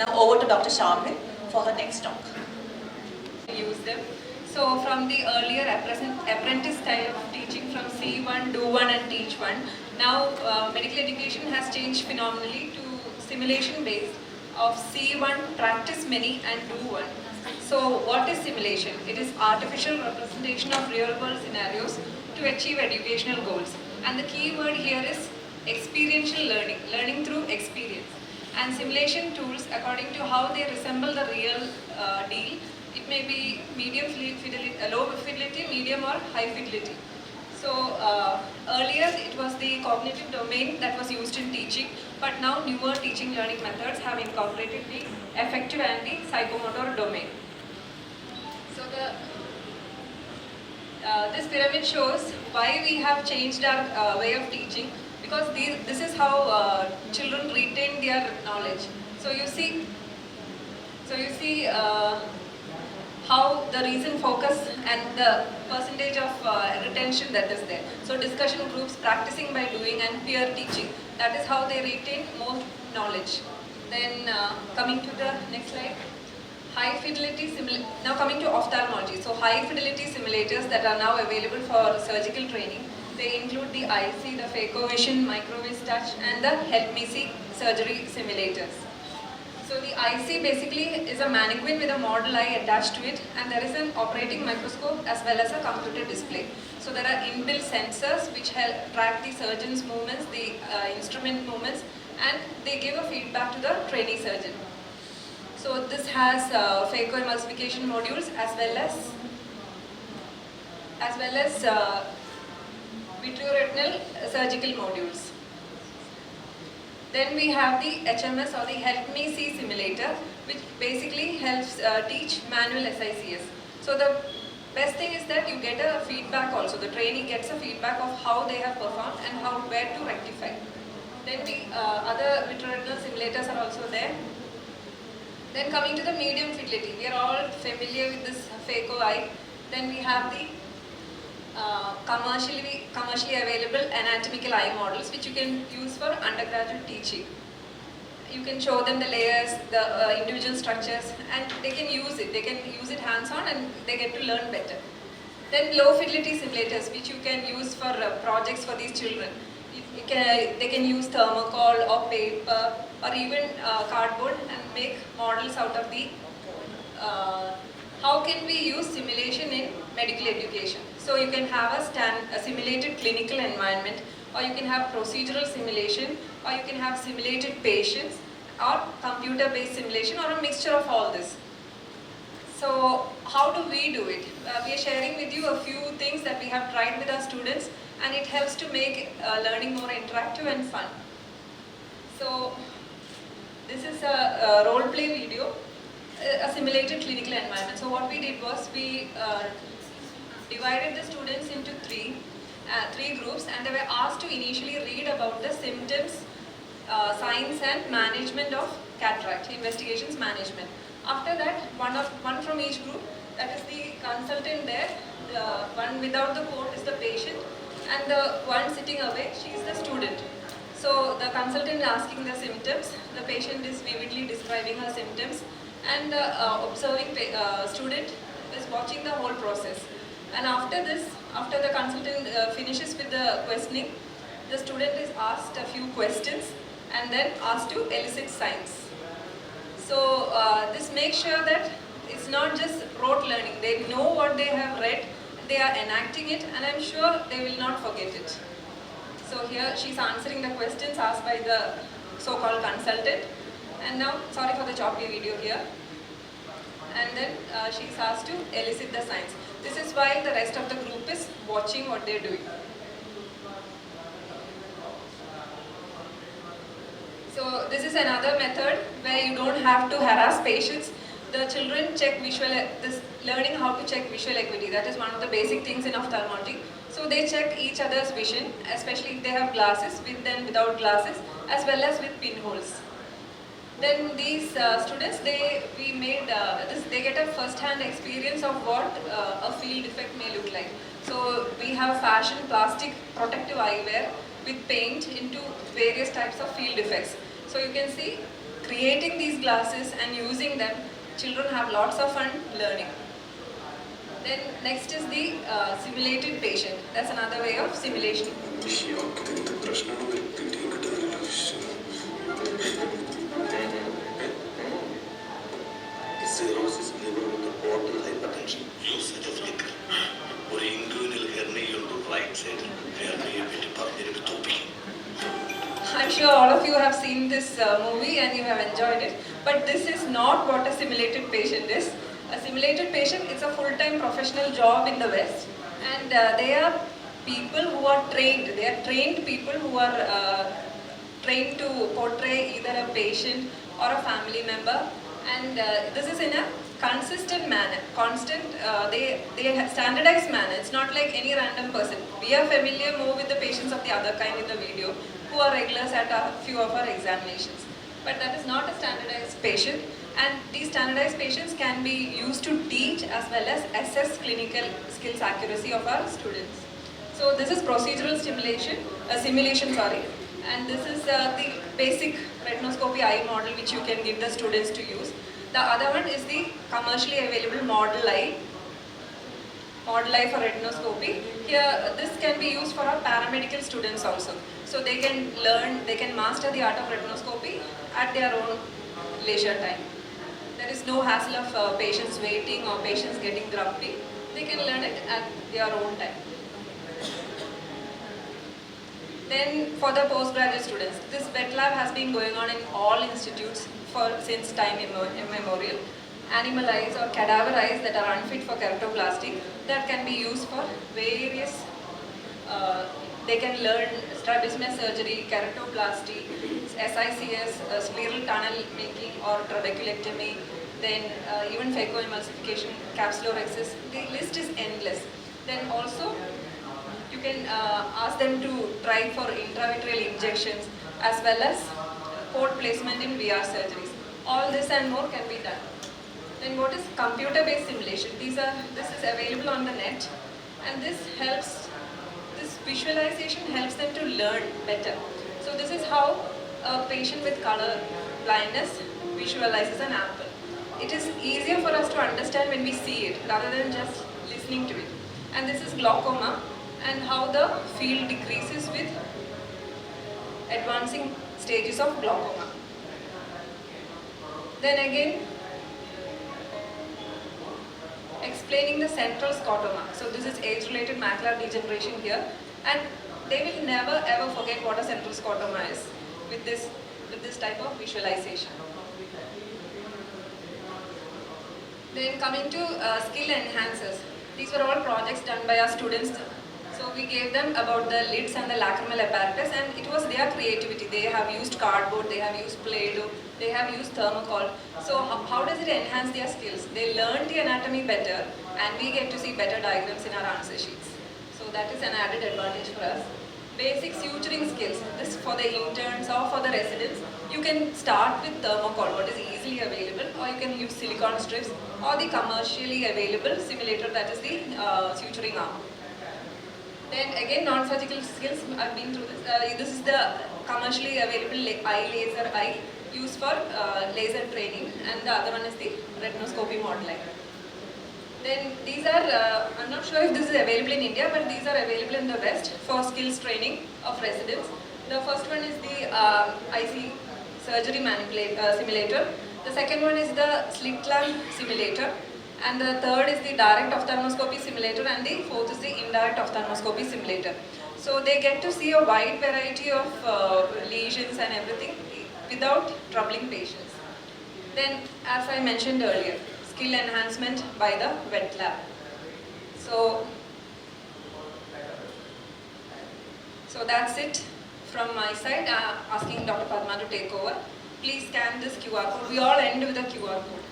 Now over to Dr. Charmaine for her next talk. Use them. So from the earlier apprentice style of teaching from see one, do one and teach one, now medical education has changed phenomenally to simulation based of see one, practice many and do one. So what is simulation? It is artificial representation of real world scenarios to achieve educational goals. And the key word here is experiential learning, learning through experience. And simulation tools, according to how they resemble the real deal, it may be medium fidelity, low fidelity, medium or high fidelity. So earlier it was the cognitive domain that was used in teaching, but now newer teaching learning methods have incorporated the affective and the psychomotor domain. So this pyramid shows why we have changed our way of teaching, because this is how children retain their knowledge. So you see how the reason focus and the percentage of retention that is there. So discussion groups, practicing by doing and peer teaching, that is how they retain more knowledge. Then coming to the next slide. High fidelity now coming to ophthalmology. So high fidelity simulators that are now available for surgical training, they include the IC, the PhacoVision, MicroVis Touch and the Help Me See surgery simulators. So the IC basically is a mannequin with a model eye attached to it, and there is an operating microscope as well as a computer display. So there are inbuilt sensors which help track the surgeon's movements, the instrument movements, and they give a feedback to the trainee surgeon. So this has phacoemulsification modules as well as vitreoretinal surgical modules. Then we have the HMS or the Help Me See simulator, which basically helps teach manual SICS. So the best thing is that you get a feedback also. The trainee gets a feedback of how they have performed and where to rectify. Then the other vitreoretinal simulators are also there. Then coming to the medium fidelity, we are all familiar with this phaco eye. Then we have the commercially available anatomical eye models, which you can use for undergraduate teaching. You can show them the layers, the individual structures, and they can use it. They can use it hands-on and they get to learn better. Then low fidelity simulators, which you can use for projects for these children. They can use thermocol or paper or even cardboard and make models out of the how can we use simulation in medical education? So you can have a simulated clinical environment, or you can have procedural simulation, or you can have simulated patients, or computer-based simulation, or a mixture of all this. So how do we do it? We are sharing with you a few things that we have tried with our students, and it helps to make learning more interactive and fun. So this is a role play video, a simulated clinical environment. So what we did was we divided the students into three groups, and they were asked to initially read about the symptoms, signs and management of cataract, investigations management. After that, one from each group, that is the consultant there, the one without the coat is the patient, and the one sitting away, she is the student. So the consultant is asking the symptoms, the patient is vividly describing her symptoms, and the observing student is watching the whole process. And after this, after the consultant finishes with the questioning, the student is asked a few questions and then asked to elicit signs. So this makes sure that it's not just rote learning. They know what they have read, they are enacting it, and I'm sure they will not forget it. So here she's answering the questions asked by the so-called consultant. And now, sorry for the choppy video here. And then she's asked to elicit the signs. This is while the rest of the group is watching what they're doing. So this is another method where you don't have to harass patients. The children check learning how to check visual acuity. That is one of the basic things in ophthalmology. So they check each other's vision, especially if they have glasses, with and without glasses, as well as with pinholes. Then these students, they get a first-hand experience of what a field effect may look like. So we have fashion plastic protective eyewear with paint into various types of field effects. So you can see creating these glasses and using them, children have lots of fun learning. Then next is the simulated patient. That's another way of simulation. Cirrhosis liver with the portal hypertension. Usage of liquor. Or inguinal hernia on the right side. Hernia with the I'm sure all of you have seen this movie and you have enjoyed it. But this is not what a simulated patient is. A simulated patient is a full-time professional job in the West. And they are people who are trained. They are trained people who are trained to portray either a patient or a family member. And this is in a consistent manner, they have standardized manner. It's not like any random person. We are familiar more with the patients of the other kind in the video who are regulars at a few of our examinations. But that is not a standardized patient, and these standardized patients can be used to teach as well as assess clinical skills accuracy of our students. So this is procedural simulation, and this is the basic retinoscopy eye model which you can give the students to use. The other one is the commercially available model eye for retinoscopy. Here, this can be used for our paramedical students also. So they can learn, they can master the art of retinoscopy at their own leisure time. There is no hassle of patients waiting or patients getting grumpy. They can learn it at their own time. Then for the postgraduate students, this wet lab has been going on in all institutes since time immemorial. Animal eyes or cadaver eyes that are unfit for keratoplasty that can be used for various, they can learn strabismus surgery, keratoplasty, SICS, scleral tunnel making or trabeculectomy, then even phacoemulsification, capsulorhexis. The list is endless. Then also you can ask them to try for intravitreal injections as well as port placement in VR surgeries. All this and more can be done. Then what is computer-based simulation? This is available on the net, and this visualization helps them to learn better. So this is how a patient with color blindness visualizes an apple. It is easier for us to understand when we see it rather than just listening to it. And this is glaucoma, and how the field decreases with advancing stages of glaucoma. Then again, explaining the central scotoma. So this is age-related macular degeneration here, and they will never ever forget what a central scotoma is with this type of visualization. Then coming to skill enhancers. These were all projects done by our students. So we gave them about the lids and the lacrimal apparatus, and it was their creativity. They have used cardboard, they have used Play-Doh, they have used thermocol. So how does it enhance their skills? They learn the anatomy better, and we get to see better diagrams in our answer sheets. So that is an added advantage for us. Basic suturing skills. This for the interns or for the residents. You can start with thermocol, what is easily available, or you can use silicone strips, or the commercially available simulator, that is the suturing arm. Then again, non-surgical skills, I've been through this. This is the commercially available laser eye used for laser training, and the other one is the retinoscopy model eye. Then these are, I'm not sure if this is available in India, but these are available in the West for skills training of residents. The first one is the IC surgery simulator. The second one is the slit lamp simulator. And the third is the direct ophthalmoscopy simulator, and the fourth is the indirect ophthalmoscopy simulator. So they get to see a wide variety of lesions and everything without troubling patients. Then, as I mentioned earlier, skill enhancement by the wet lab. So that's it from my side. Asking Dr. Padma to take over. Please scan this QR code. We all end with a QR code.